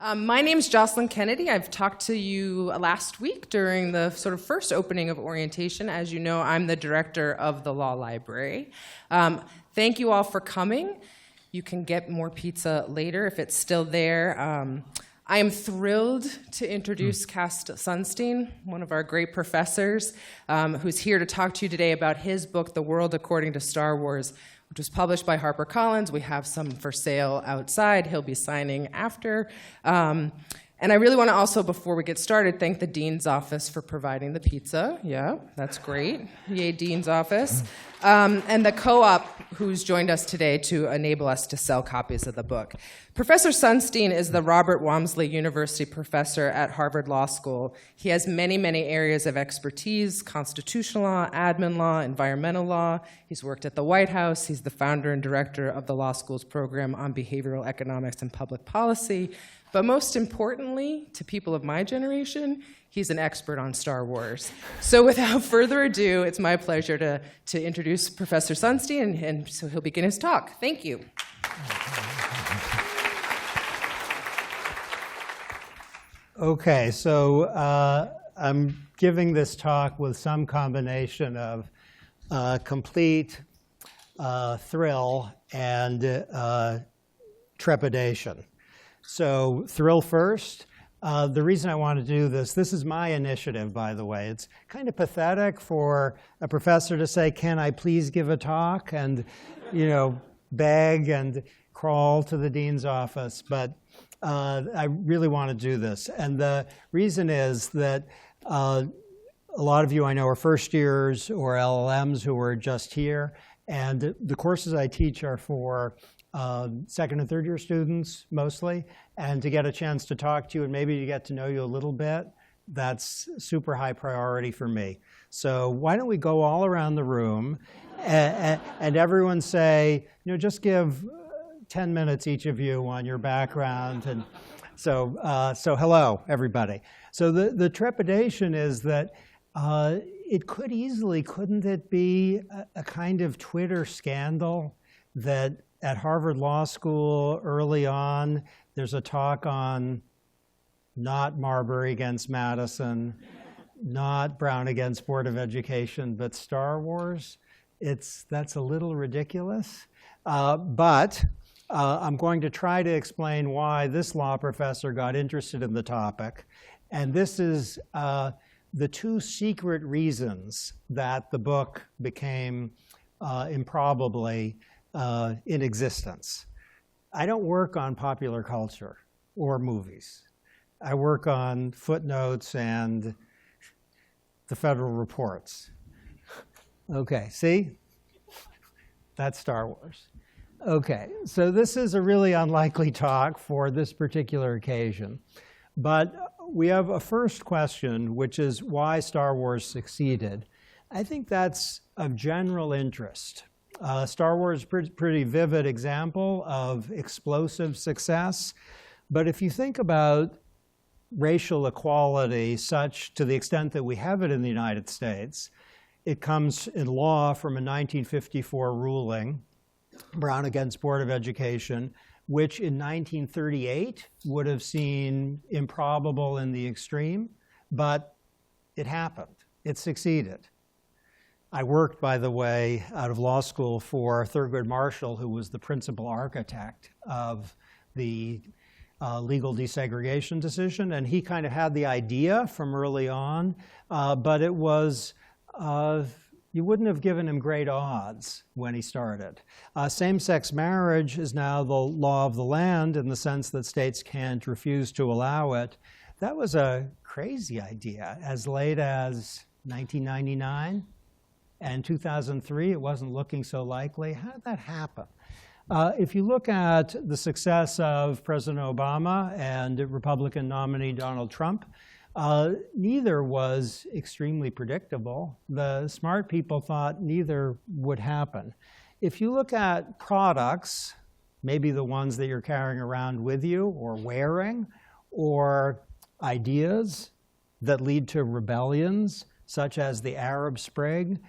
My name's Jocelyn Kennedy. I've talked to you last week during the sort of first opening of orientation. As you know, I'm the director of the Law Library. Thank you all for coming. You can get more pizza later if it's still there. I am thrilled to introduce Kasdan Sunstein, one of our great professors, who's here to talk to you today about his book, The World According to Star Wars, which was published by HarperCollins. We have some for sale outside. He'll be signing after. And I really want to also, before we get started, thank the Dean's Office for providing the pizza. Yeah, that's great. Yay, Dean's Office. And the co-op who's joined us today to enable us to sell copies of the book. Professor Sunstein is the Robert Walmsley University professor at Harvard Law School. He has many, many areas of expertise: constitutional law, admin law, environmental law. He's worked at the White House. He's the founder and director of the law school's program on behavioral economics and public policy. But most importantly, to people of my generation, he's an expert on Star Wars. So without further ado, it's my pleasure to introduce Professor Sunstein, and so he'll begin his talk. Thank you. Okay, so I'm giving this talk with some combination of complete thrill and trepidation. So thrill first. The reason I want to do this is my initiative, by the way. It's kind of pathetic for a professor to say, "Can I please give a talk?" and, beg and crawl to the dean's office. But I really want to do this. And the reason is that a lot of you I know are first years or LLMs who are just here. And the courses I teach are for second and third year students mostly, and to get a chance to talk to you and maybe to get to know you a little bit, that's super high priority for me. So why don't we go all around the room and everyone say, just give 10 minutes each of you on your background. And so hello, everybody. So the trepidation is that it could easily, couldn't it be a kind of Twitter scandal that at Harvard Law School early on, there's a talk on not Marbury against Madison, not Brown against Board of Education, but Star Wars? That's a little ridiculous. But I'm going to try to explain why this law professor got interested in the topic. And this is the two secret reasons that the book became improbably in existence. I don't work on popular culture or movies. I work on footnotes and the federal reports. Okay, see? That's Star Wars. Okay, so this is a really unlikely talk for this particular occasion. But we have a first question, which is why Star Wars succeeded. I think that's of general interest. Star Wars is a pretty vivid example of explosive success. But if you think about racial equality such to the extent that we have it in the United States, it comes in law from a 1954 ruling, Brown against Board of Education, which in 1938 would have seemed improbable in the extreme, but it happened. It succeeded. I worked, by the way, out of law school for Thurgood Marshall, who was the principal architect of the legal desegregation decision. And he kind of had the idea from early on, but it was, you wouldn't have given him great odds when he started. Same-sex marriage is now the law of the land in the sense that states can't refuse to allow it. That was a crazy idea as late as 1999. And 2003, it wasn't looking so likely. How did that happen? If you look at the success of President Obama and Republican nominee Donald Trump, neither was extremely predictable. The smart people thought neither would happen. If you look at products, maybe the ones that you're carrying around with you or wearing, or ideas that lead to rebellions, such as the Arab Spring,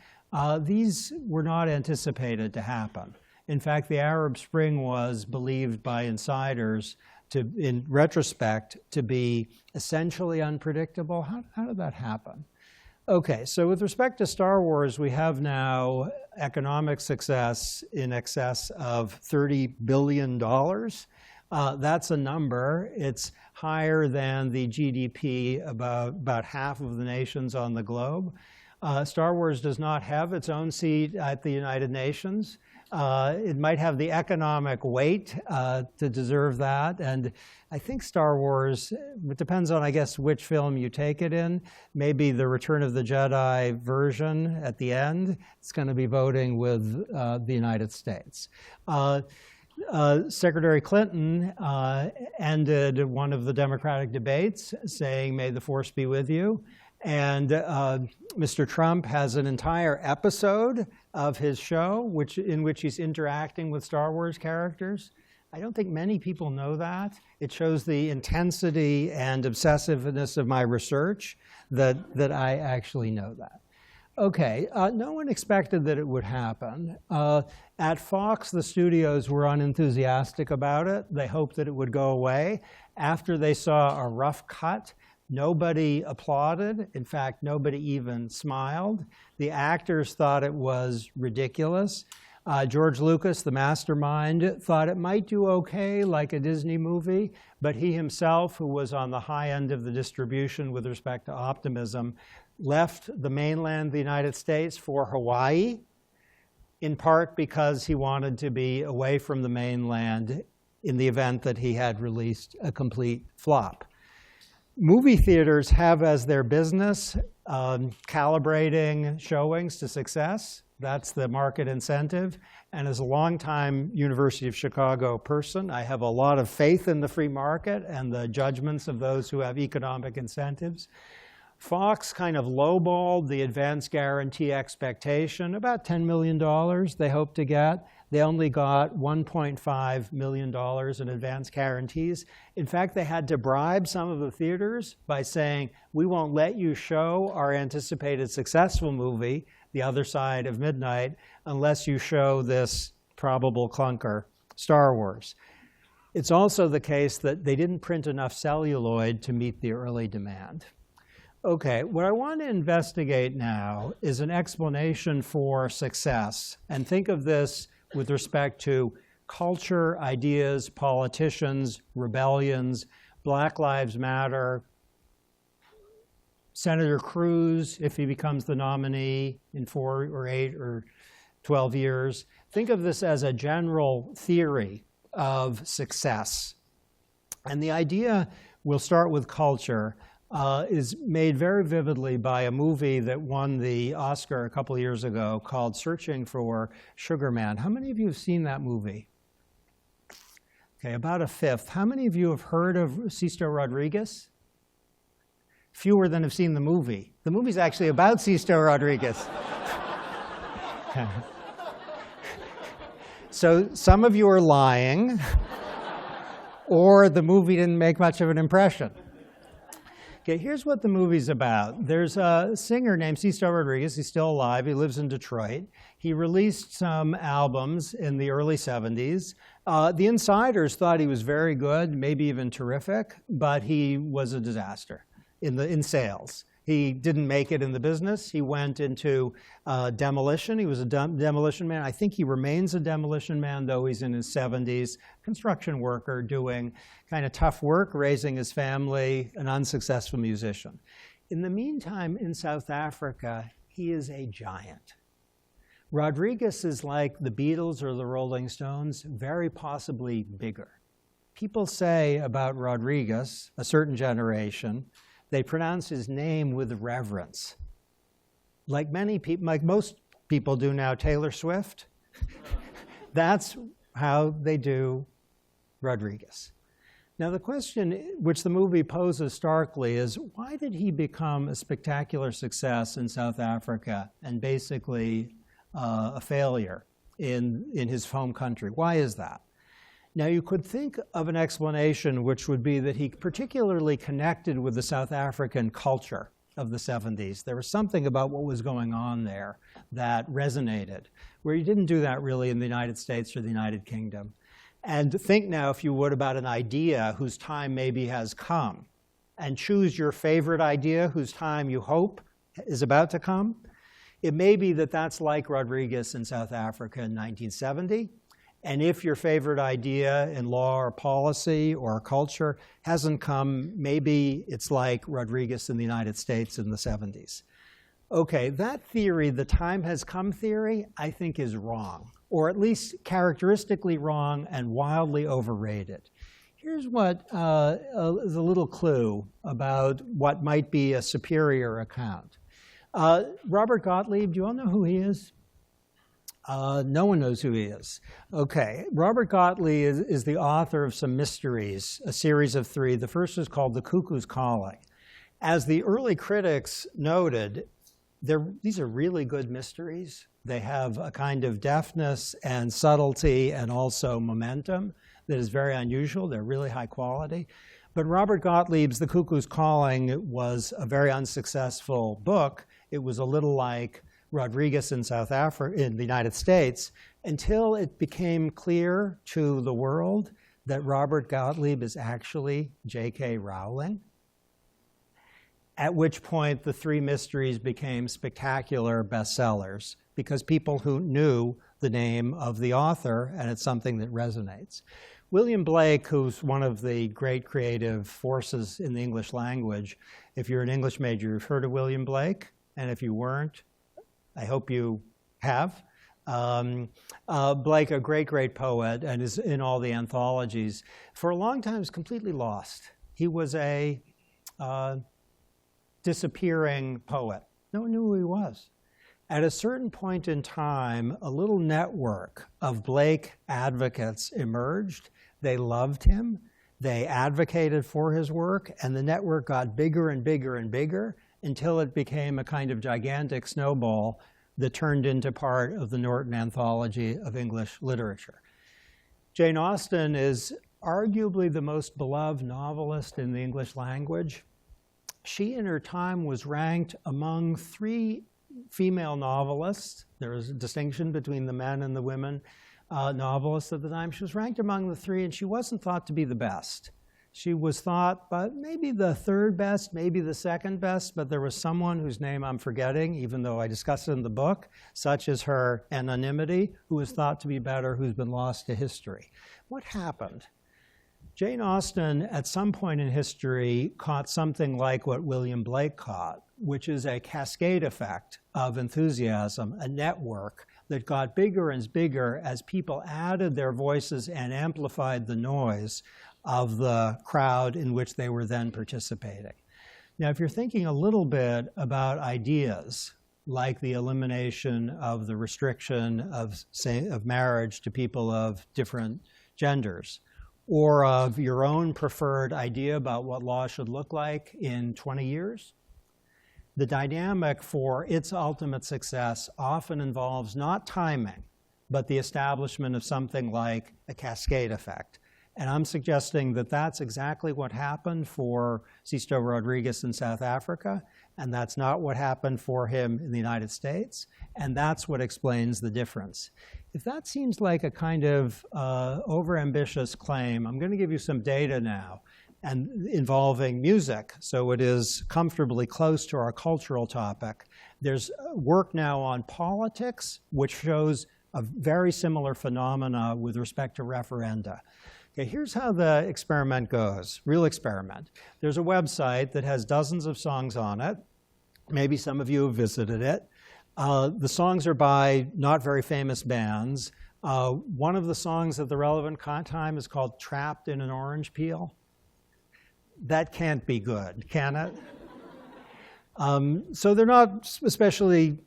these were not anticipated to happen. In fact, the Arab Spring was believed by insiders in retrospect, to be essentially unpredictable. How did that happen? Okay, so with respect to Star Wars, we have now economic success in excess of $30 billion. That's a number. It's higher than the GDP about half of the nations on the globe. Star Wars does not have its own seat at the United Nations. It might have the economic weight to deserve that. And I think Star Wars, it depends on, I guess, which film you take it in. Maybe the Return of the Jedi version at the end, it's going to be voting with the United States. Secretary Clinton ended one of the Democratic debates saying, "May the Force be with you." And Mr. Trump has an entire episode of his show in which he's interacting with Star Wars characters. I don't think many people know that. It shows the intensity and obsessiveness of my research that I actually know that. Okay, no one expected that it would happen. At Fox, the studios were unenthusiastic about it. They hoped that it would go away. After they saw a rough cut, nobody applauded. In fact, nobody even smiled. The actors thought it was ridiculous. George Lucas, the mastermind, thought it might do okay, like a Disney movie, but he himself, who was on the high end of the distribution with respect to optimism, left the mainland, the United States, for Hawaii, in part because he wanted to be away from the mainland in the event that he had released a complete flop. Movie theaters have as their business calibrating showings to success. That's the market incentive. And as a longtime University of Chicago person, I have a lot of faith in the free market and the judgments of those who have economic incentives. Fox kind of lowballed the advance guarantee expectation, about $10 million they hoped to get. They only got $1.5 million in advance guarantees. In fact, they had to bribe some of the theaters by saying, "We won't let you show our anticipated successful movie, The Other Side of Midnight, unless you show this probable clunker, Star Wars." It's also the case that they didn't print enough celluloid to meet the early demand. Okay, what I want to investigate now is an explanation for success. And think of this with respect to culture, ideas, politicians, rebellions, Black Lives Matter, Senator Cruz, if he becomes the nominee in 4 or 8 or 12 years. Think of this as a general theory of success. And the idea, we'll start with culture, is made very vividly by a movie that won the Oscar a couple years ago called Searching for Sugar Man. How many of you have seen that movie? Okay, about a fifth. How many of you have heard of Sisto Rodriguez? Fewer than have seen the movie. The movie's actually about Sisto Rodriguez. So some of you are lying, or the movie didn't make much of an impression. Okay, here's what the movie's about. There's a singer named Sisto Rodriguez. He's still alive. He lives in Detroit. He released some albums in the early 70s. The insiders thought he was very good, maybe even terrific, but he was a disaster in sales. He didn't make it in the business. He went into demolition. He was a demolition man. I think he remains a demolition man, though he's in his 70s. Construction worker doing kind of tough work, raising his family, an unsuccessful musician. In the meantime, in South Africa, he is a giant. Rodriguez is like the Beatles or the Rolling Stones, very possibly bigger. People say about Rodriguez, a certain generation, they pronounce his name with reverence. Like most people do now, Taylor Swift. That's how they do Rodriguez. Now the question which the movie poses starkly is, why did he become a spectacular success in South Africa and basically a failure in his home country? Why is that? Now, you could think of an explanation which would be that he particularly connected with the South African culture of the 70s. There was something about what was going on there that resonated, where he didn't do that really in the United States or the United Kingdom. And think now, if you would, about an idea whose time maybe has come. And choose your favorite idea whose time you hope is about to come. It may be that that's like Rodriguez in South Africa in 1970. And if your favorite idea in law or policy or culture hasn't come, maybe it's like Rodriguez in the United States in the 70s. Okay, that theory, the time has come theory, I think is wrong, or at least characteristically wrong and wildly overrated. Here's what is a little clue about what might be a superior account. Robert Gottlieb, do you all know who he is? No one knows who he is. Okay, Robert Gottlieb is the author of some mysteries, a series of 3. The first is called The Cuckoo's Calling. As the early critics noted, these are really good mysteries. They have a kind of deftness and subtlety and also momentum that is very unusual. They're really high quality. But Robert Gottlieb's The Cuckoo's Calling was a very unsuccessful book. It was a little like Rodriguez in South Africa, in the United States, until it became clear to the world that Robert Gottlieb is actually J.K. Rowling, at which point the 3 mysteries became spectacular bestsellers because people who knew the name of the author, and it's something that resonates. William Blake, who's one of the great creative forces in the English language, if you're an English major, you've heard of William Blake, and if you weren't, I hope you have. Blake, a great, great poet, and is in all the anthologies. For a long time, was completely lost. He was a disappearing poet. No one knew who he was. At a certain point in time, a little network of Blake advocates emerged. They loved him. They advocated for his work, and the network got bigger and bigger and bigger until it became a kind of gigantic snowball that turned into part of the Norton Anthology of English Literature. Jane Austen is arguably the most beloved novelist in the English language. She, in her time, was ranked among 3 female novelists. There was a distinction between the men and the women novelists at the time. She was ranked among the 3, and she wasn't thought to be the best. She was thought, but maybe the 3rd best, maybe the 2nd best, but there was someone whose name I'm forgetting, even though I discussed it in the book, such as her anonymity, who was thought to be better, who's been lost to history. What happened? Jane Austen, at some point in history, caught something like what William Blake caught, which is a cascade effect of enthusiasm, a network that got bigger and bigger as people added their voices and amplified the noise of the crowd in which they were then participating. Now, if you're thinking a little bit about ideas like the elimination of the restriction of marriage to people of different genders, or of your own preferred idea about what law should look like in 20 years, the dynamic for its ultimate success often involves not timing, but the establishment of something like a cascade effect. And I'm suggesting that that's exactly what happened for Sisto Rodriguez in South Africa, and that's not what happened for him in the United States, and that's what explains the difference. If that seems like a kind of overambitious claim, I'm going to give you some data now and involving music, so it is comfortably close to our cultural topic. There's work now on politics, which shows a very similar phenomena with respect to referenda. Okay, here's how the experiment goes, real experiment. There's a website that has dozens of songs on it. Maybe some of you have visited it. The songs are by not very famous bands. One of the songs at the relevant time is called Trapped in an Orange Peel. That can't be good, can it? So they're not especially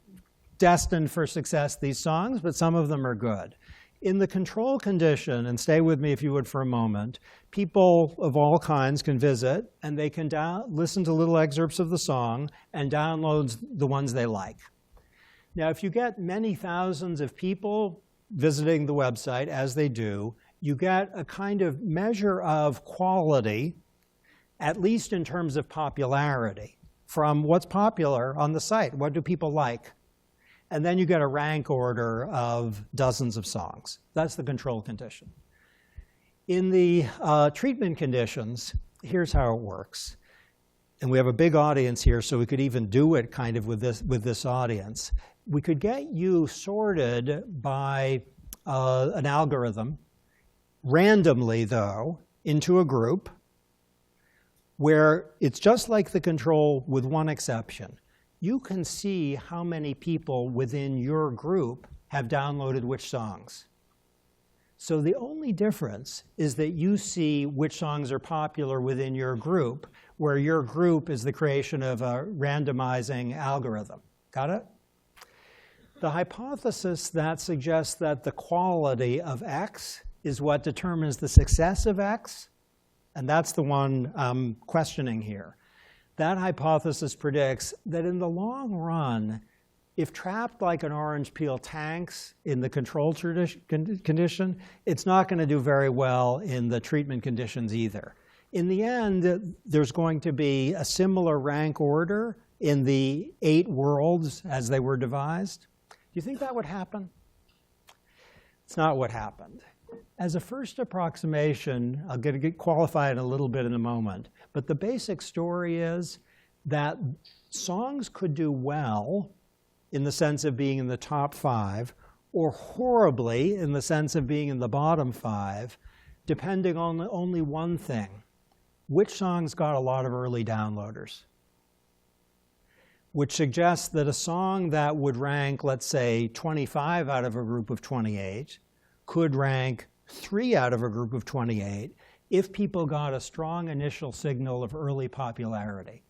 destined for success, these songs, but some of them are good. In the control condition, and stay with me if you would for a moment, people of all kinds can visit, and they can listen to little excerpts of the song and download the ones they like. Now, if you get many thousands of people visiting the website, as they do, you get a kind of measure of quality, at least in terms of popularity, from what's popular on the site. What do people like? And then you get a rank order of dozens of songs. That's the control condition. In the treatment conditions, here's how it works. And we have a big audience here, so we could even do it kind of with this audience. We could get you sorted by an algorithm, randomly though, into a group where it's just like the control with one exception. You can see how many people within your group have downloaded which songs. So the only difference is that you see which songs are popular within your group, where your group is the creation of a randomizing algorithm. Got it? The hypothesis that suggests that the quality of X is what determines the success of X, and that's the one I'm questioning here. That hypothesis predicts that in the long run, if trapped like an orange peel tanks in the control condition, it's not going to do very well in the treatment conditions either. In the end, there's going to be a similar rank order in the 8 worlds as they were devised. Do you think that would happen? It's not what happened. As a first approximation, I'll get qualified a little bit in a moment, but the basic story is that songs could do well in the sense of being in the top 5, or horribly in the sense of being in the bottom 5, depending on only one thing. Which songs got a lot of early downloaders? Which suggests that a song that would rank, let's say, 25 out of a group of 28 could rank 3 out of a group of 28 if people got a strong initial signal of early popularity.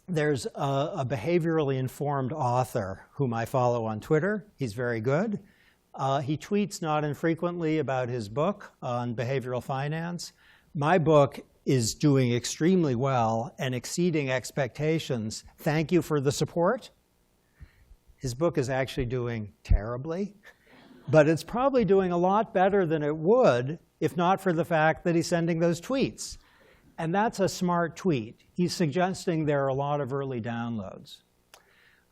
There's a behaviorally informed author whom I follow on Twitter. He's very good. He tweets not infrequently about his book on behavioral finance. My book is doing extremely well and exceeding expectations. Thank you for the support. His book is actually doing terribly, but it's probably doing a lot better than it would if not for the fact that he's sending those tweets. And that's a smart tweet. He's suggesting there are a lot of early downloads.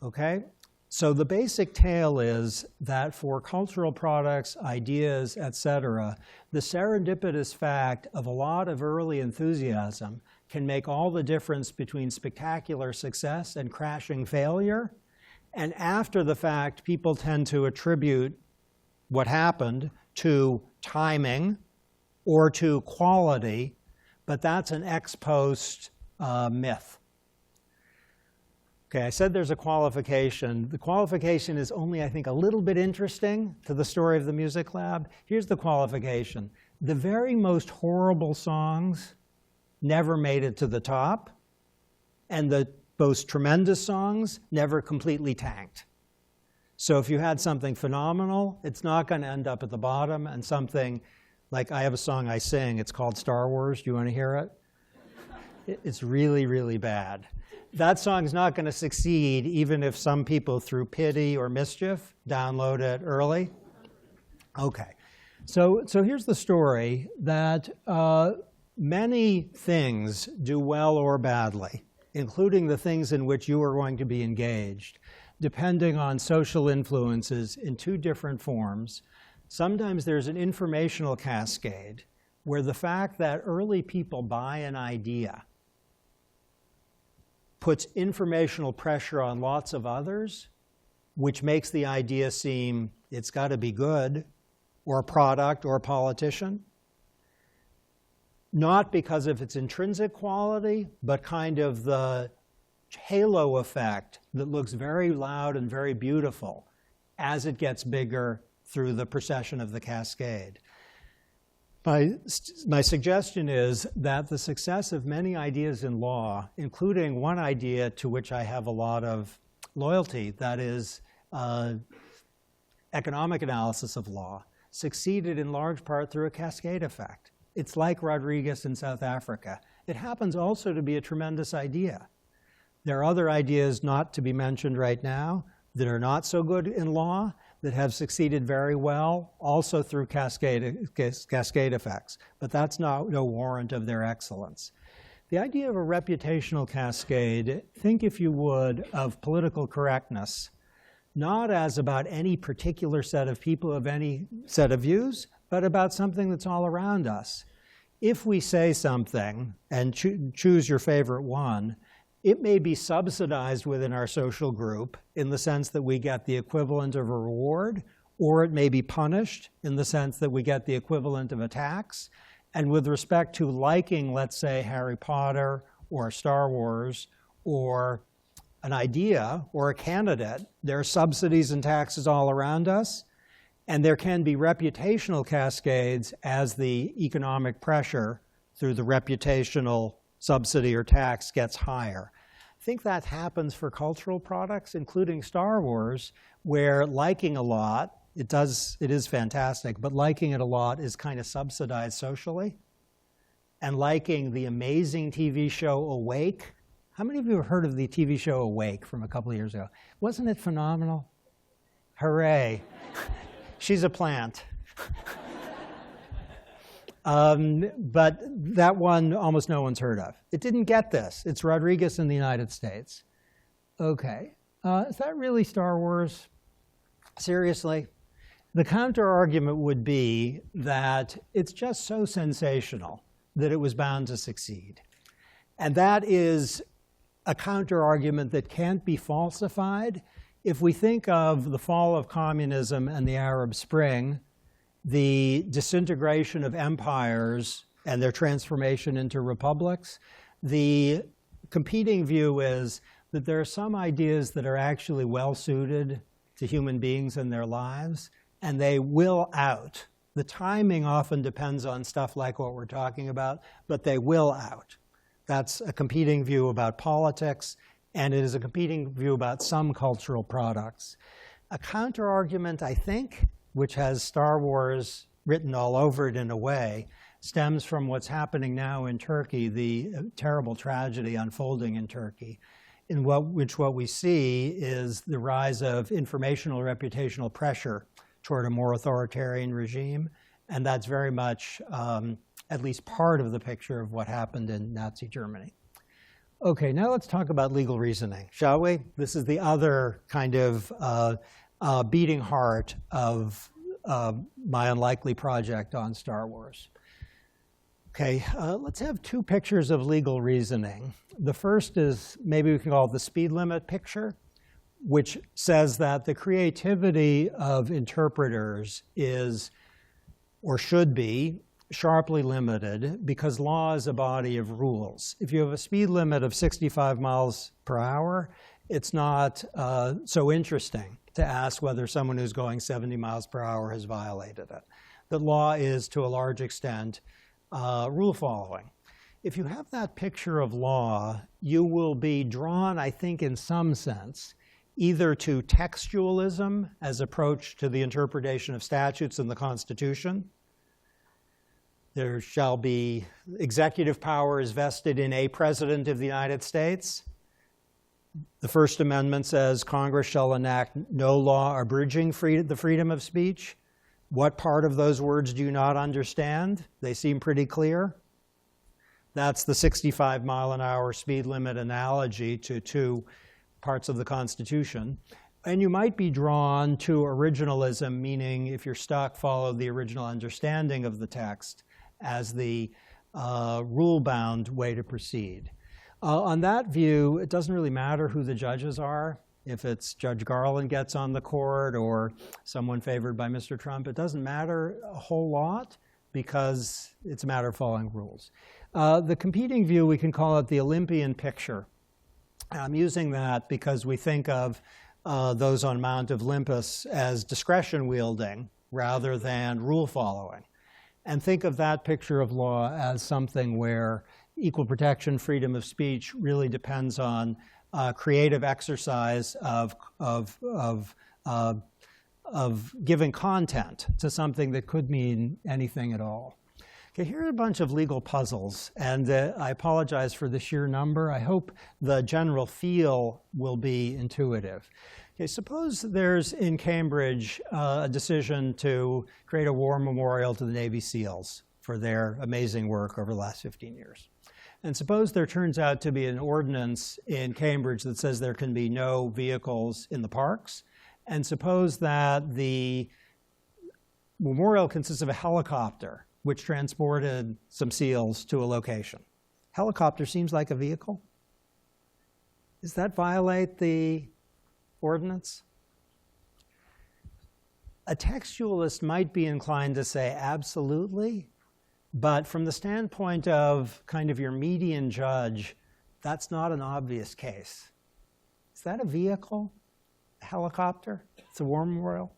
Okay? So the basic tale is that for cultural products, ideas, etc., the serendipitous fact of a lot of early enthusiasm can make all the difference between spectacular success and crashing failure. And after the fact, people tend to attribute what happened to timing or to quality, but that's an ex post myth. Okay, I said there's a qualification. The qualification is only, I think, a little bit interesting to the story of the Music Lab. Here's the qualification. The very most horrible songs never made it to the top, and the most tremendous songs never completely tanked. So if you had something phenomenal, it's not going to end up at the bottom, and something like, I have a song I sing, it's called Star Wars. Do you want to hear it? It's really, really bad. That song's not going to succeed even if some people, through pity or mischief, download it early. Okay, so here's the story that many things do well or badly, including the things in which you are going to be engaged, depending on social influences in 2 different forms. Sometimes there's an informational cascade where the fact that early people buy an idea puts informational pressure on lots of others, which makes the idea seem it's got to be good, or a product, or a politician. Not because of its intrinsic quality, but kind of the halo effect that looks very loud and very beautiful as it gets bigger through the procession of the cascade. My suggestion is that the success of many ideas in law, including one idea to which I have a lot of loyalty, that is economic analysis of law, succeeded in large part through a cascade effect. It's like Rodriguez in South Africa. It happens also to be a tremendous idea. There are other ideas not to be mentioned right now that are not so good in law, that have succeeded very well, also through cascade effects. But that's no warrant of their excellence. The idea of a reputational cascade, think, if you would, of political correctness, not as about any particular set of people of any set of views, but about something that's all around us. If we say something, and choose your favorite one, it may be subsidized within our social group in the sense that we get the equivalent of a reward, or it may be punished in the sense that we get the equivalent of a tax. And with respect to liking, let's say, Harry Potter or Star Wars or an idea or a candidate, there are subsidies and taxes all around us. And there can be reputational cascades as the economic pressure through the reputational subsidy or tax gets higher. I think that happens for cultural products, including Star Wars, where liking a lot, it is fantastic, but liking it a lot is kind of subsidized socially. And liking the amazing TV show Awake. How many of you have heard of the TV show Awake from a couple of years ago? Wasn't it phenomenal? Hooray. She's a plant. But that one almost no one's heard of. It didn't get this. It's Rodriguez in the United States. Okay. Is that really Star Wars? Seriously? The counter-argument would be that it's just so sensational that it was bound to succeed. And that is a counter-argument that can't be falsified. If we think of the fall of communism and the Arab Spring, the disintegration of empires and their transformation into republics, the competing view is that there are some ideas that are actually well-suited to human beings and their lives, and they will out. The timing often depends on stuff like what we're talking about, but they will out. That's a competing view about politics, and it is a competing view about some cultural products. A counter-argument, I think, which has Star Wars written all over it in a way, stems from what's happening now in Turkey, the terrible tragedy unfolding in Turkey, in which what we see is the rise of informational reputational pressure toward a more authoritarian regime, and that's very much at least part of the picture of what happened in Nazi Germany. Okay, now let's talk about legal reasoning, shall we? This is the other kind of beating heart of my unlikely project on Star Wars. Okay, let's have two pictures of legal reasoning. The first is, maybe we can call it the speed limit picture, which says that the creativity of interpreters is, or should be, sharply limited because law is a body of rules. If you have a speed limit of 65 miles per hour, it's not so interesting to ask whether someone who's going 70 miles per hour has violated it. The law is, to a large extent, rule following. If you have that picture of law, you will be drawn, I think, in some sense, either to textualism as approach to the interpretation of statutes in the Constitution. There shall be executive powers vested in a president of the United States. The First Amendment says Congress shall enact no law abridging the freedom of speech. What part of those words do you not understand? They seem pretty clear. That's the 65-mile-an-hour speed limit analogy to two parts of the Constitution. And you might be drawn to originalism, meaning if you're stuck, follow the original understanding of the text as the rule-bound way to proceed. On that view, it doesn't really matter who the judges are. If it's Judge Garland gets on the court or someone favored by Mr. Trump, it doesn't matter a whole lot because it's a matter of following rules. The competing view, we can call it the Olympian picture. I'm using that because we think of those on Mount Olympus as discretion wielding rather than rule following. And think of that picture of law as something where equal protection, freedom of speech really depends on creative exercise of giving content to something that could mean anything at all. Okay, here are a bunch of legal puzzles, and I apologize for the sheer number. I hope the general feel will be intuitive. Okay, suppose there's in Cambridge a decision to create a war memorial to the Navy SEALs for their amazing work over the last 15 years. And suppose there turns out to be an ordinance in Cambridge that says there can be no vehicles in the parks. And suppose that the memorial consists of a helicopter which transported some SEALs to a location. Helicopter seems like a vehicle. Does that violate the ordinance? A textualist might be inclined to say absolutely, but from the standpoint of kind of your median judge, that's not an obvious case. Is that a vehicle? A helicopter? It's a war memorial?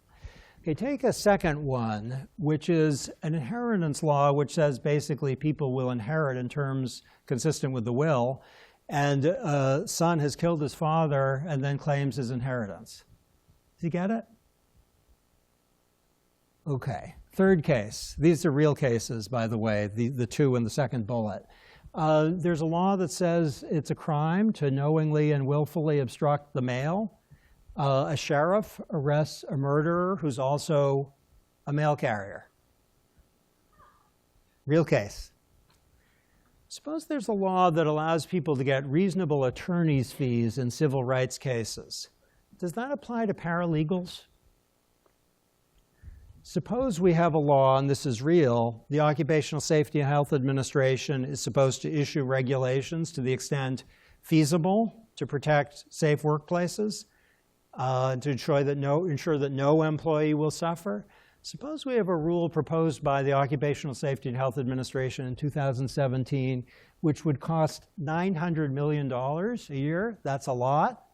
Okay, take a second one, which is an inheritance law, which says basically people will inherit in terms consistent with the will, and a son has killed his father and then claims his inheritance. Do you get it? Okay, third case. These are real cases, by the way, the two in the second bullet. There's a law that says it's a crime to knowingly and willfully obstruct the mail. A sheriff arrests a murderer who's also a mail carrier. Real case. Suppose there's a law that allows people to get reasonable attorney's fees in civil rights cases. Does that apply to paralegals? Suppose we have a law, and this is real, the Occupational Safety and Health Administration is supposed to issue regulations to the extent feasible to protect safe workplaces, to ensure that no employee will suffer. Suppose we have a rule proposed by the Occupational Safety and Health Administration in 2017, which would cost $900 million a year. That's a lot.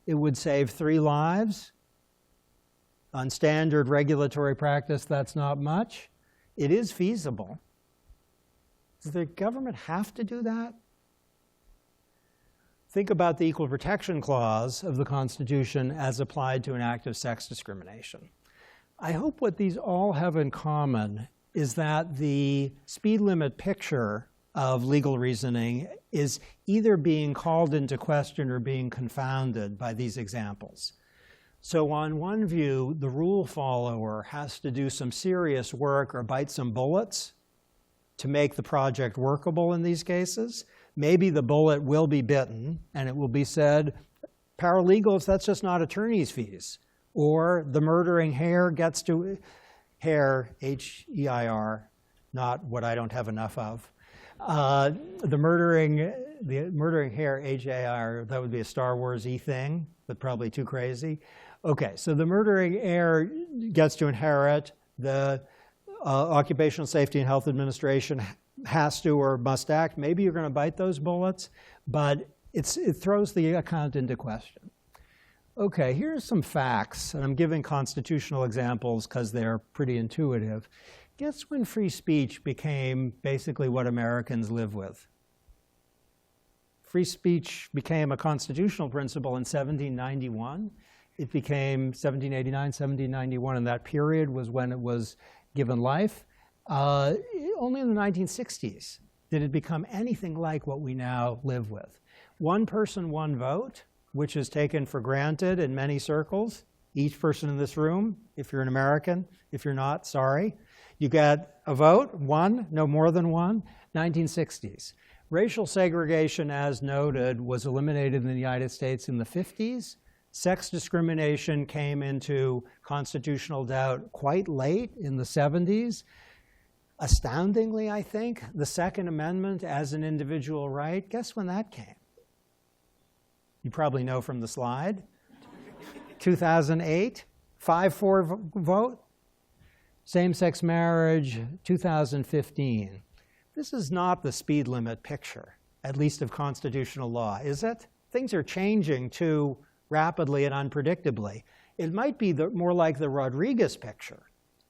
It would save 3 lives. On standard regulatory practice, that's not much. It is feasible. Does the government have to do that? Think about the Equal Protection Clause of the Constitution as applied to an act of sex discrimination. I hope what these all have in common is that the speed limit picture of legal reasoning is either being called into question or being confounded by these examples. So on one view, the rule follower has to do some serious work or bite some bullets to make the project workable in these cases. Maybe the bullet will be bitten, and it will be said, paralegals, that's just not attorney's fees. Or the murdering hare gets to, hare, H-E-I-R, not what I don't have enough of. The murdering hare, H-A-I-R, that would be a Star Wars-y thing, but probably too crazy. Okay, so the murdering heir gets to inherit. The Occupational Safety and Health Administration has to or must act. Maybe you're going to bite those bullets, but it throws the account into question. Okay, here's some facts, and I'm giving constitutional examples because they're pretty intuitive. Guess when free speech became basically what Americans live with? Free speech became a constitutional principle in 1791. It became 1789, 1791, and that period was when it was given life. Only in the 1960s did it become anything like what we now live with. One person, one vote, which is taken for granted in many circles. Each person in this room, if you're an American, if you're not, sorry. You get a vote, one, no more than one, 1960s. Racial segregation, as noted, was eliminated in the United States in the 50s. Sex discrimination came into constitutional doubt quite late in the 70s. Astoundingly, I think, the Second Amendment as an individual right, guess when that came? You probably know from the slide. 2008, 5-4 vote. Same-sex marriage, 2015. This is not the speed limit picture, at least of constitutional law, is it? Things are changing too rapidly and unpredictably. It might be more like the Rodriguez picture,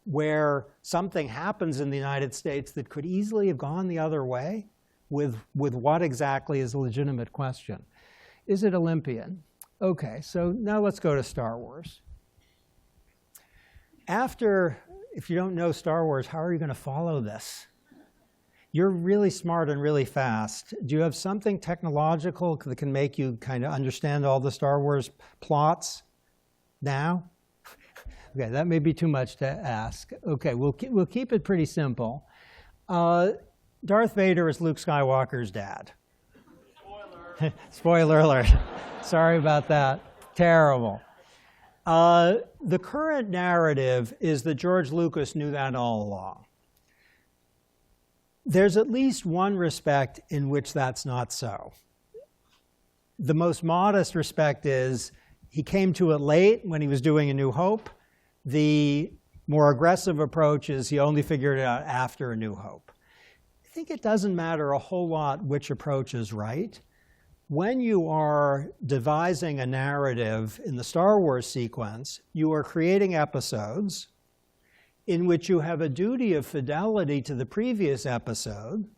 where something happens in the United States that could easily have gone the other way with what exactly is a legitimate question. Is it Olympian? Okay, so now let's go to Star Wars. If you don't know Star Wars, how are you going to follow this? You're really smart and really fast. Do you have something technological that can make you kind of understand all the Star Wars plots now? Okay, that may be too much to ask. Okay, we'll keep it pretty simple. Darth Vader is Luke Skywalker's dad. Spoiler. Spoiler alert. Sorry about that. Terrible. The current narrative is that George Lucas knew that all along. There's at least one respect in which that's not so. The most modest respect is he came to it late when he was doing A New Hope. The more aggressive approach is he only figured it out after A New Hope. I think it doesn't matter a whole lot which approach is right. When you are devising a narrative in the Star Wars sequence, you are creating episodes in which you have a duty of fidelity to the previous episode,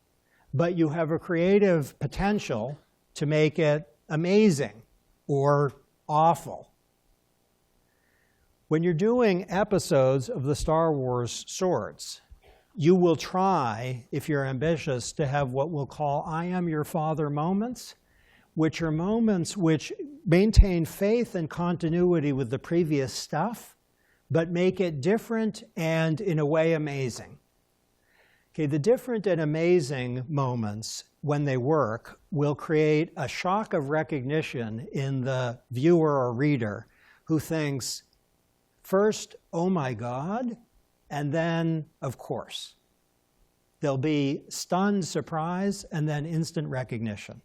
but you have a creative potential to make it amazing or awful. When you're doing episodes of the Star Wars sorts, you will try, if you're ambitious, to have what we'll call I am your father moments, which are moments which maintain faith and continuity with the previous stuff, but make it different and, in a way, amazing. Okay, the different and amazing moments, when they work, will create a shock of recognition in the viewer or reader who thinks, first, oh my God, and then, of course. There'll be stunned surprise and then instant recognition.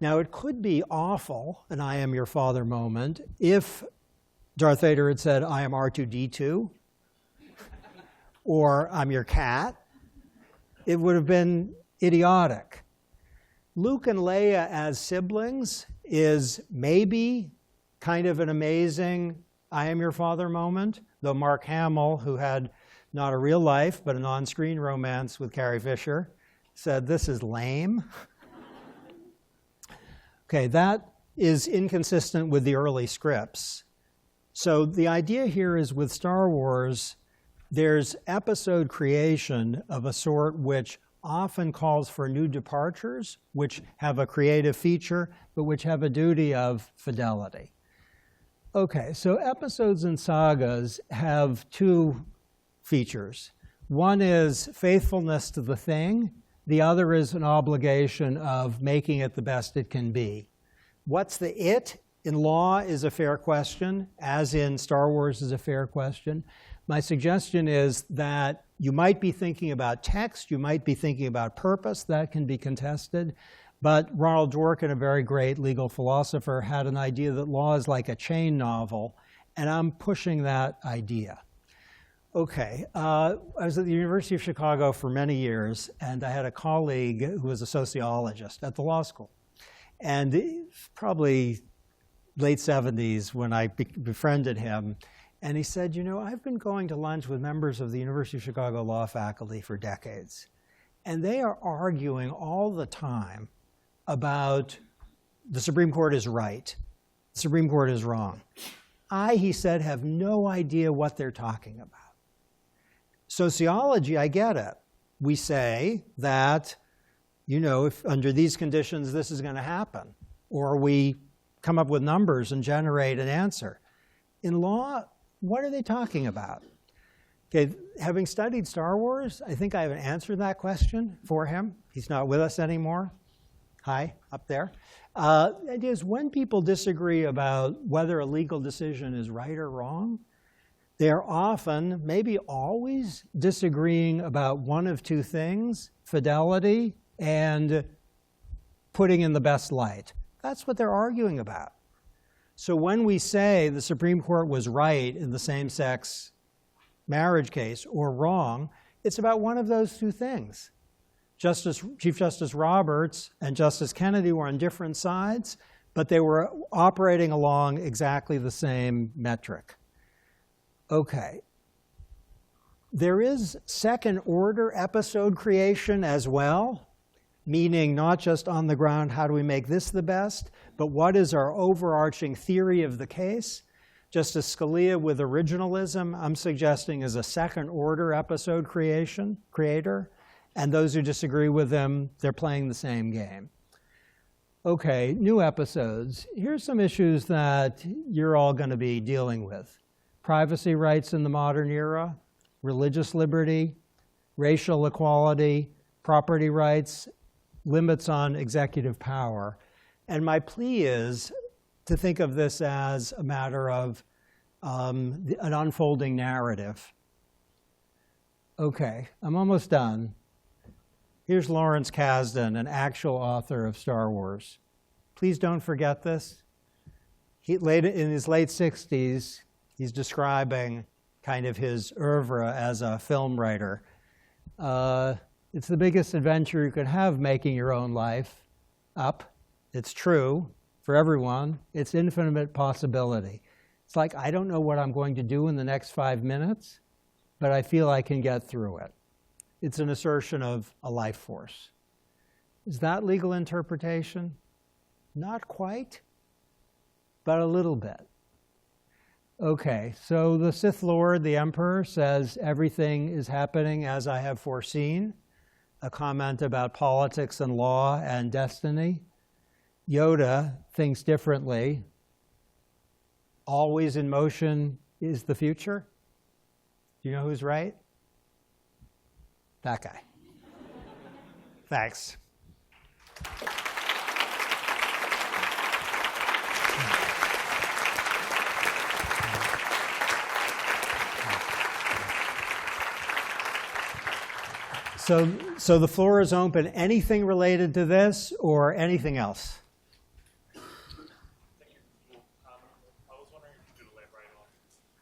Now, it could be awful, an I am your father moment, if Darth Vader had said, I am R2-D2, or I'm your cat. It would have been idiotic. Luke and Leia as siblings is maybe kind of an amazing I am your father moment, though Mark Hamill, who had not a real life but an on-screen romance with Carrie Fisher, said this is lame. Okay, that is inconsistent with the early scripts. So the idea here is with Star Wars, there's episode creation of a sort which often calls for new departures, which have a creative feature, but which have a duty of fidelity. Okay, so episodes and sagas have two features. One is faithfulness to the thing. The other is an obligation of making it the best it can be. What's the it in law is a fair question, as in Star Wars is a fair question. My suggestion is that you might be thinking about text, you might be thinking about purpose, that can be contested. But Ronald Dworkin, a very great legal philosopher, had an idea that law is like a chain novel, and I'm pushing that idea. Okay, I was at the University of Chicago for many years, and I had a colleague who was a sociologist at the law school. And probably late 70s when I befriended him, and he said, you know, I've been going to lunch with members of the University of Chicago law faculty for decades, and they are arguing all the time about the Supreme Court is right, the Supreme Court is wrong. He said, have no idea what they're talking about. Sociology, I get it. We say that, you know, if under these conditions this is going to happen, or we come up with numbers and generate an answer. In law, what are they talking about? Okay, having studied Star Wars, I think I have an answer to that question for him. He's not with us anymore. Hi, up there. The idea is when people disagree about whether a legal decision is right or wrong, they're often, maybe always, disagreeing about one of two things, fidelity and putting in the best light. That's what they're arguing about. So when we say the Supreme Court was right in the same-sex marriage case or wrong, it's about one of those two things. Chief Justice Roberts and Justice Kennedy were on different sides, but they were operating along exactly the same metric. Okay. There is second-order episode creation as well, meaning not just on the ground, how do we make this the best, but what is our overarching theory of the case? Justice Scalia with originalism, I'm suggesting, is a second-order episode creator, and those who disagree with him, they're playing the same game. Okay, new episodes. Here's some issues that you're all going to be dealing with. Privacy rights in the modern era, religious liberty, racial equality, property rights, limits on executive power. And my plea is to think of this as a matter of an unfolding narrative. Okay, I'm almost done. Here's Lawrence Kasdan, an actual author of Star Wars. Please don't forget this. In his late 60s, he's describing kind of his oeuvre as a film writer. It's the biggest adventure you could have, making your own life up. It's true for everyone. It's infinite possibility. It's like, I don't know what I'm going to do in the next 5 minutes, but I feel I can get through it. It's an assertion of a life force. Is that legal interpretation? Not quite, but a little bit. Okay, so the Sith Lord, the Emperor, says everything is happening as I have foreseen. A comment about politics and law and destiny. Yoda thinks differently. Always in motion is the future. Do you know who's right? That guy. Thanks. So the floor is open. Anything related to this or anything else? I was wondering if you could elaborate on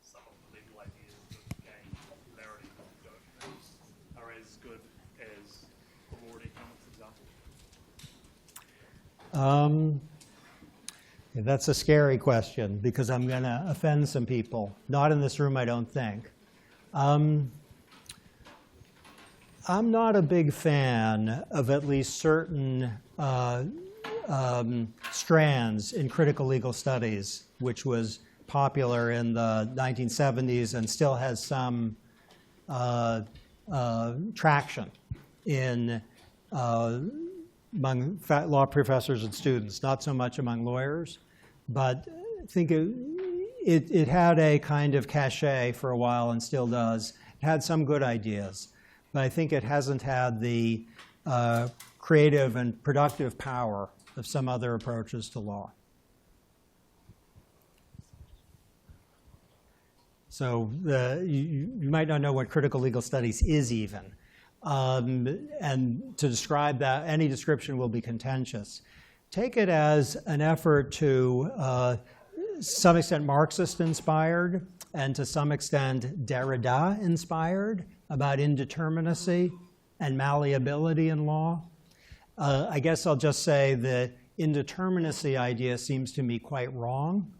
some of the legal ideas that gain popularity and documents are as good as the Lord Economics example. That's a scary question because I'm going to offend some people. Not in this room, I don't think. I'm not a big fan of at least certain strands in critical legal studies, which was popular in the 1970s and still has some traction among law professors and students, not so much among lawyers. But I think it had a kind of cachet for a while and still does. It had some good ideas. But I think it hasn't had the creative and productive power of some other approaches to law. So you might not know what critical legal studies is even. And to describe that, any description will be contentious. Take it as an effort to some extent Marxist-inspired and to some extent Derrida-inspired about indeterminacy and malleability in law. I guess I'll just say the indeterminacy idea seems to me quite wrong.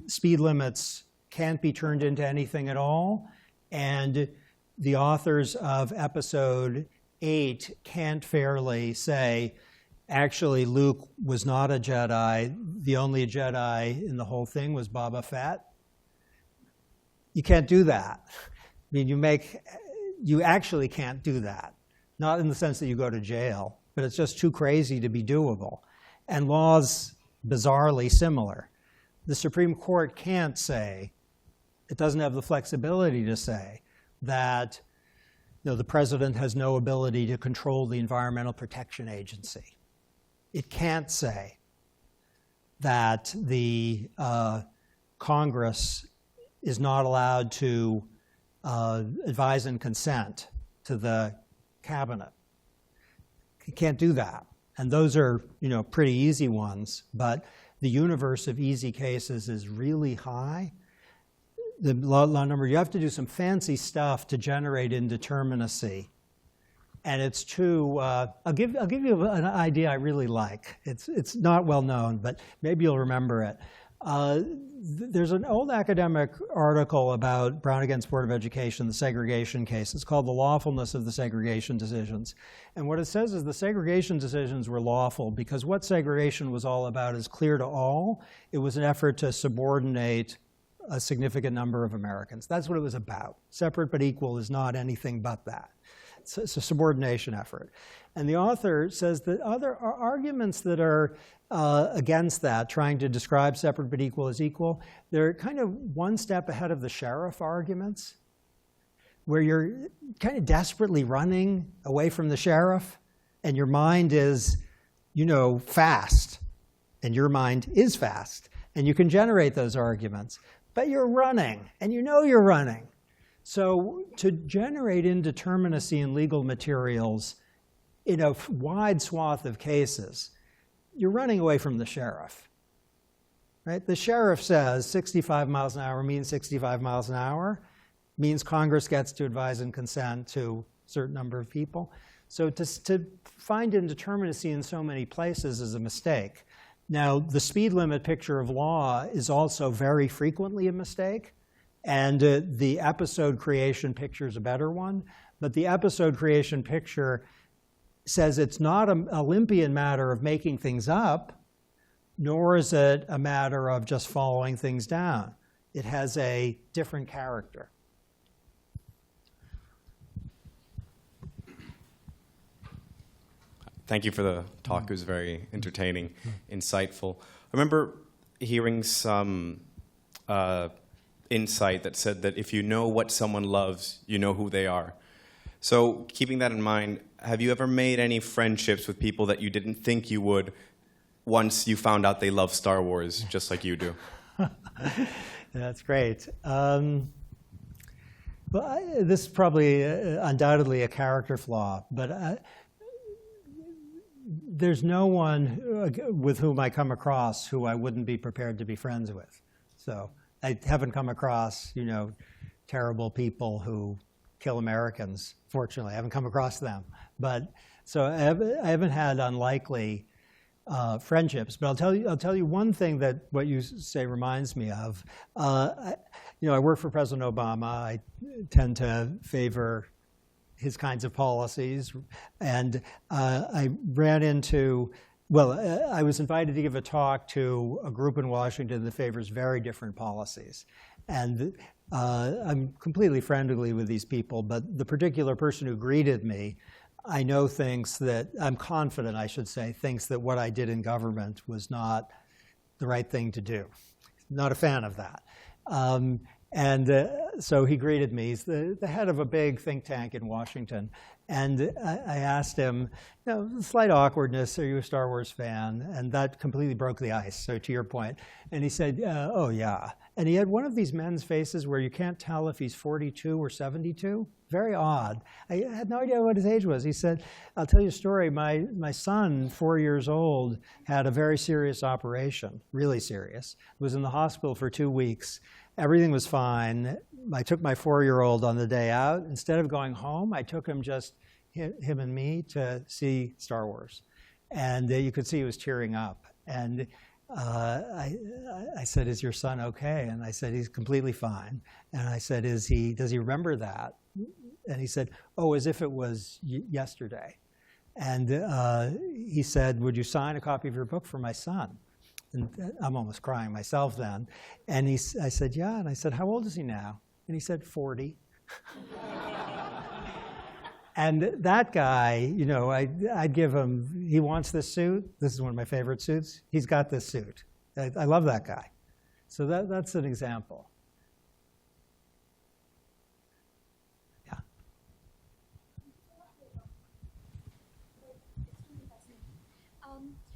Speed limits can't be turned into anything at all, and the authors of episode 8 can't fairly say, actually, Luke was not a Jedi. The only Jedi in the whole thing was Boba Fett. You can't do that. I mean, you actually can't do that. Not in the sense that you go to jail, but it's just too crazy to be doable. And law's bizarrely similar. The Supreme Court can't say, it doesn't have the flexibility to say that the president has no ability to control the Environmental Protection Agency. It can't say that the Congress is not allowed to advise and consent to the cabinet. You can't do that. And those are, pretty easy ones, but the universe of easy cases is really high. The law number, you have to do some fancy stuff to generate indeterminacy. And it's too, I'll give you an idea I really like. It's not well known, but maybe you'll remember it. There's an old academic article about Brown against Board of Education, the segregation case. It's called The Lawfulness of the Segregation Decisions. And what it says is the segregation decisions were lawful because what segregation was all about is clear to all. It was an effort to subordinate a significant number of Americans. That's what it was about. Separate but equal is not anything but that. It's a subordination effort. And the author says that other arguments that are against that, trying to describe separate but equal as equal, they're kind of one step ahead of the sheriff arguments, where you're kind of desperately running away from the sheriff, and your mind is, fast, and your mind is fast, and you can generate those arguments. but you're running, and you know you're running. So to generate indeterminacy in legal materials in a wide swath of cases, you're running away from the sheriff. Right? The sheriff says 65 miles an hour means 65 miles an hour, means Congress gets to advise and consent to a certain number of people. So to find indeterminacy in so many places is a mistake. Now, the speed limit picture of law is also very frequently a mistake, and the episode creation picture is a better one. But the episode creation picture says it's not an Olympian matter of making things up, nor is it a matter of just following things down. It has a different character. Thank you for the talk. It was very entertaining, insightful. I remember hearing some insight that said that if you know what someone loves, you know who they are. So keeping that in mind, have you ever made any friendships with people that you didn't think you would once you found out they love Star Wars just like you do? That's great. This is probably undoubtedly a character flaw, but there's no one with whom I come across who I wouldn't be prepared to be friends with. So I haven't come across, terrible people who kill Americans. Fortunately, I haven't come across them. But so I haven't had unlikely friendships. But I'll tell you one thing that what you say reminds me of. I work for President Obama. I tend to favor his kinds of policies, and I ran into. I was invited to give a talk to a group in Washington that favors very different policies. And I'm completely friendly with these people, but the particular person who greeted me, I know I'm confident, I should say, thinks that what I did in government was not the right thing to do. Not a fan of that. So he greeted me. He's the head of a big think tank in Washington. And I asked him, slight awkwardness, are you a Star Wars fan? And that completely broke the ice, so to your point. And he said, oh, yeah. And he had one of these men's faces where you can't tell if he's 42 or 72. Very odd. I had no idea what his age was. He said, I'll tell you a story. My son, 4 years old, had a very serious operation, really serious. Was in the hospital for 2 weeks. Everything was fine. I took my 4-year-old on the day out. Instead of going home, I took him him and me to see Star Wars. And you could see he was tearing up. And I said, is your son okay? And I said, he's completely fine. And I said, does he remember that? And he said, oh, as if it was yesterday. And he said, would you sign a copy of your book for my son? And I'm almost crying myself then. And I said, yeah. And I said, how old is he now? And he said, 40. And that guy, I'd give him, he wants this suit. This is one of my favorite suits. He's got this suit. I love that guy. So that's an example. Yeah.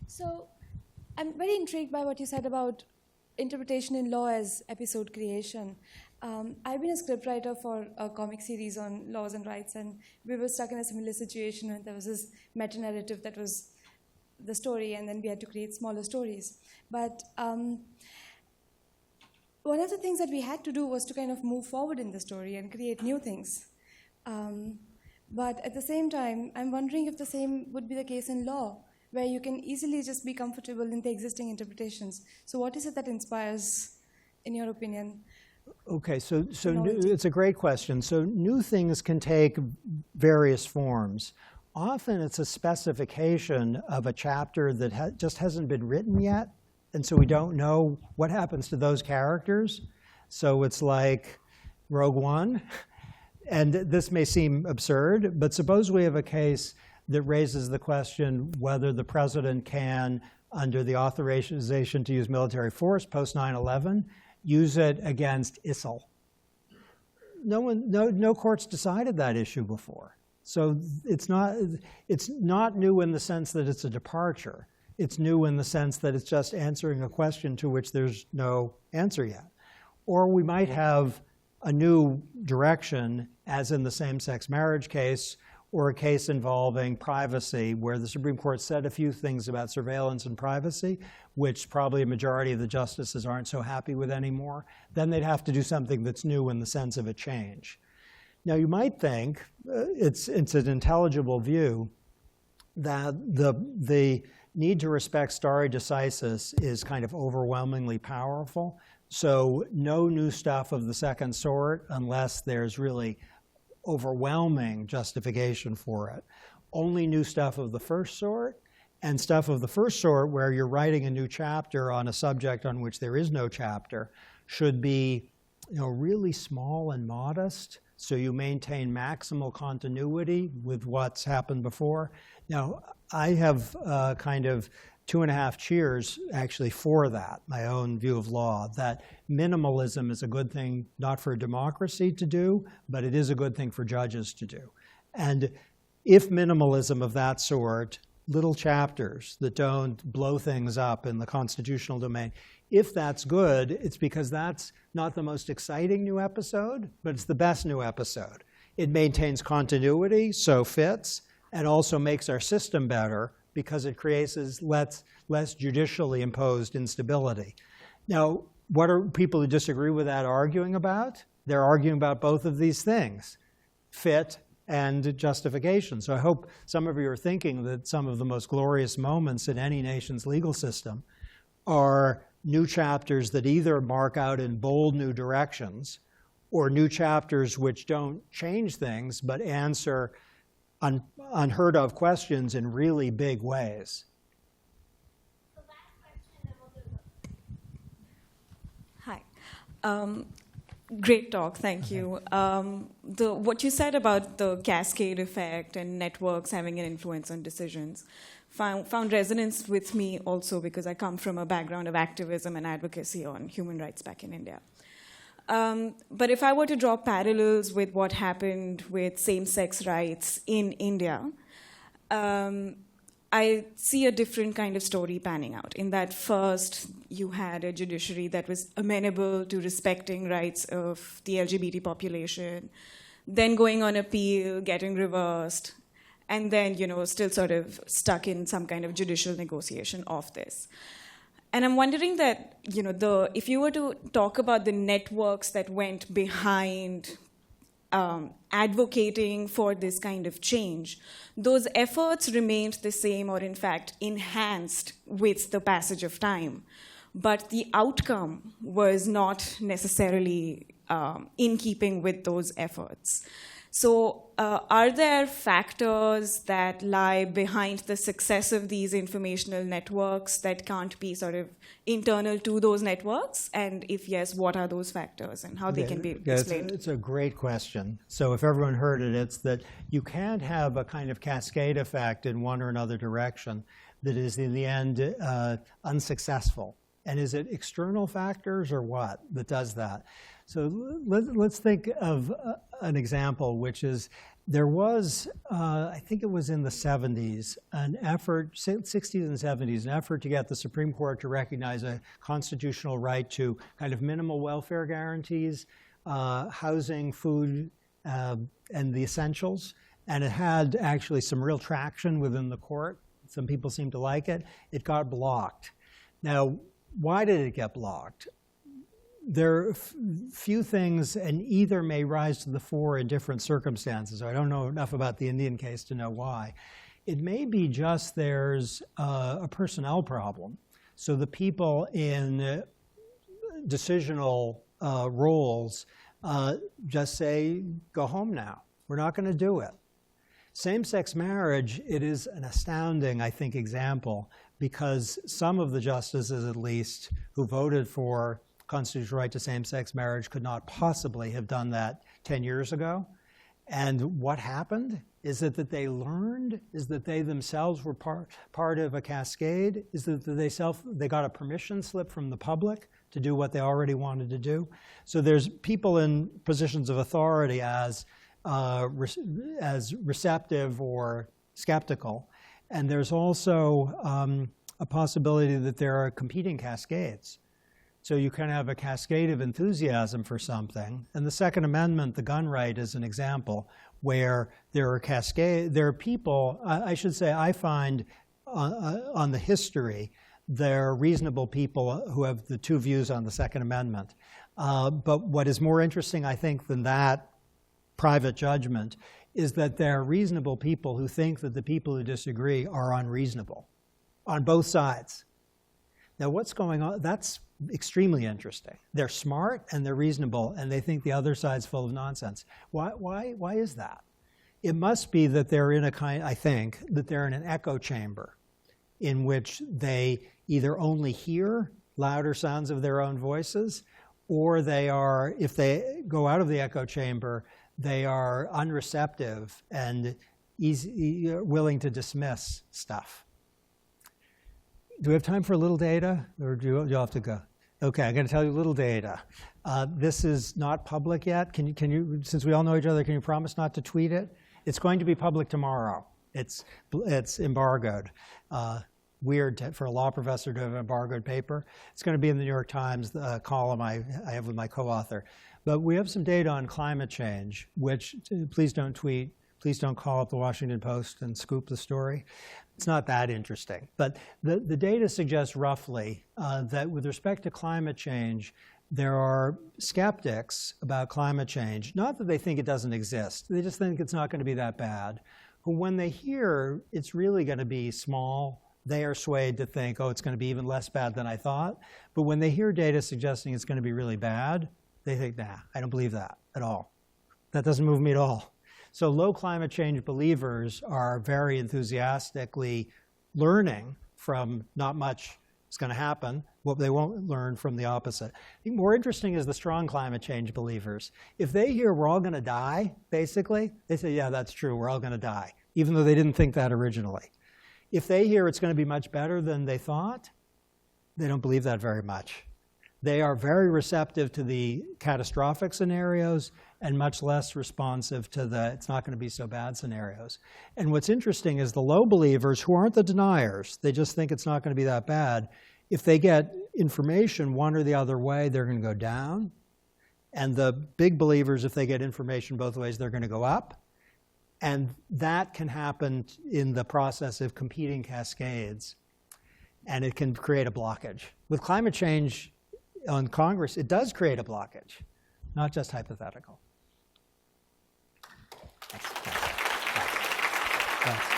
So I'm very intrigued by what you said about interpretation in law as episode creation. I've been a scriptwriter for a comic series on laws and rights, and we were stuck in a similar situation where there was this meta-narrative that was the story, and then we had to create smaller stories. But one of the things that we had to do was to kind of move forward in the story and create new things. But at the same time, I'm wondering if the same would be the case in law, where you can easily just be comfortable in the existing interpretations. So what is it that inspires, in your opinion? Okay, so it's a great question. So new things can take various forms. Often it's a specification of a chapter that just hasn't been written yet, and so we don't know what happens to those characters. So it's like Rogue One, and this may seem absurd, but suppose we have a case that raises the question whether the president can, under the authorization to use military force post 9/11, use it against ISIL. No court's decided that issue before. So it's not new in the sense that it's a departure. It's new in the sense that it's just answering a question to which there's no answer yet. Or we might have a new direction, as in the same-sex marriage case, or a case involving privacy, where the Supreme Court said a few things about surveillance and privacy, which probably a majority of the justices aren't so happy with anymore. Then they'd have to do something that's new in the sense of a change. Now, you might think, it's an intelligible view, that the need to respect stare decisis is kind of overwhelmingly powerful. So no new stuff of the second sort unless there's really overwhelming justification for it. Only new stuff of the first sort, and stuff of the first sort where you're writing a new chapter on a subject on which there is no chapter should be, really small and modest, so you maintain maximal continuity with what's happened before. Now, I have kind of 2.5 cheers actually for that, my own view of law, that minimalism is a good thing not for democracy to do, but it is a good thing for judges to do. And if minimalism of that sort, little chapters that don't blow things up in the constitutional domain, if that's good, it's because that's not the most exciting new episode, but it's the best new episode. It maintains continuity, so fits, and also makes our system better because it creates less judicially imposed instability. Now, what are people who disagree with that arguing about? They're arguing about both of these things, fit and justification. So I hope some of you are thinking that some of the most glorious moments in any nation's legal system are new chapters that either mark out in bold new directions or new chapters which don't change things but answer unheard of questions in really big ways. Hi. Great talk, thank you. What you said about the cascade effect and networks having an influence on decisions found resonance with me also because I come from a background of activism and advocacy on human rights back in India. But if I were to draw parallels with what happened with same-sex rights in India, I see a different kind of story panning out. In that first, you had a judiciary that was amenable to respecting rights of the LGBT population, then going on appeal, getting reversed, and then, still sort of stuck in some kind of judicial negotiation of this. And I'm wondering that, if you were to talk about the networks that went behind advocating for this kind of change, those efforts remained the same or, in fact, enhanced with the passage of time. But the outcome was not necessarily in keeping with those efforts. So are there factors that lie behind the success of these informational networks that can't be sort of internal to those networks? And if yes, what are those factors and how they can be explained? It's a great question. So if everyone heard it, it's that you can't have a kind of cascade effect in one or another direction that is in the end unsuccessful. And is it external factors or what that does that? So let's think of an example, which is there was, I think it was in the 70s, an effort, 60s and 70s, an effort to get the Supreme Court to recognize a constitutional right to kind of minimal welfare guarantees, housing, food, and the essentials. And it had actually some real traction within the court. Some people seemed to like it. It got blocked. Now, why did it get blocked? There are few things, and either may rise to the fore in different circumstances. I don't know enough about the Indian case to know why. It may be just there's a personnel problem. So the people in decisional roles just say, go home now. We're not going to do it. Same-sex marriage, it is an astounding, I think, example because some of the justices, at least, who voted for constitutional right to same-sex marriage could not possibly have done that 10 years ago. And what happened is that they learned, is that they themselves were part of a cascade, is that they got a permission slip from the public to do what they already wanted to do. So there's people in positions of authority as receptive or skeptical. And there's also a possibility that there are competing cascades. So you can have a cascade of enthusiasm for something. And the Second Amendment, the gun right, is an example where there are people, I should say, I find on the history, there are reasonable people who have the two views on the Second Amendment. But what is more interesting, I think, than that private judgment is that there are reasonable people who think that the people who disagree are unreasonable on both sides. Now, what's going on? That's extremely interesting. They're smart and they're reasonable, and they think the other side's full of nonsense. Why is that? It must be that they're in a kind, I think, that they're in an echo chamber in which they either only hear louder sounds of their own voices, or they are, if they go out of the echo chamber, they are unreceptive and willing to dismiss stuff. Do we have time for a little data, or do you have to go? Okay, I'm going to tell you a little data. This is not public yet. Can you, since we all know each other, can you promise not to tweet it? It's going to be public tomorrow. It's embargoed. Weird for a law professor to have an embargoed paper. It's going to be in the New York Times column I have with my co-author. But we have some data on climate change, which please don't tweet. Please don't call up the Washington Post and scoop the story. It's not that interesting. But the data suggests roughly that with respect to climate change, there are skeptics about climate change. Not that they think it doesn't exist. They just think it's not going to be that bad. Who, when they hear it's really going to be small, they are swayed to think, oh, it's going to be even less bad than I thought. But when they hear data suggesting it's going to be really bad, they think, nah, I don't believe that at all. That doesn't move me at all. So low climate change believers are very enthusiastically learning from not much is going to happen, what they won't learn from the opposite. I think more interesting is the strong climate change believers. If they hear we're all going to die, basically, they say, yeah, that's true, we're all going to die, even though they didn't think that originally. If they hear it's going to be much better than they thought, they don't believe that very much. They are very receptive to the catastrophic scenarios and much less responsive to the it's not going to be so bad scenarios. And what's interesting is the low believers, who aren't the deniers, they just think it's not going to be that bad, if they get information one or the other way, they're going to go down. And the big believers, if they get information both ways, they're going to go up. And that can happen in the process of competing cascades, and it can create a blockage. With climate change on Congress, it does create a blockage, not just hypothetical. Thanks.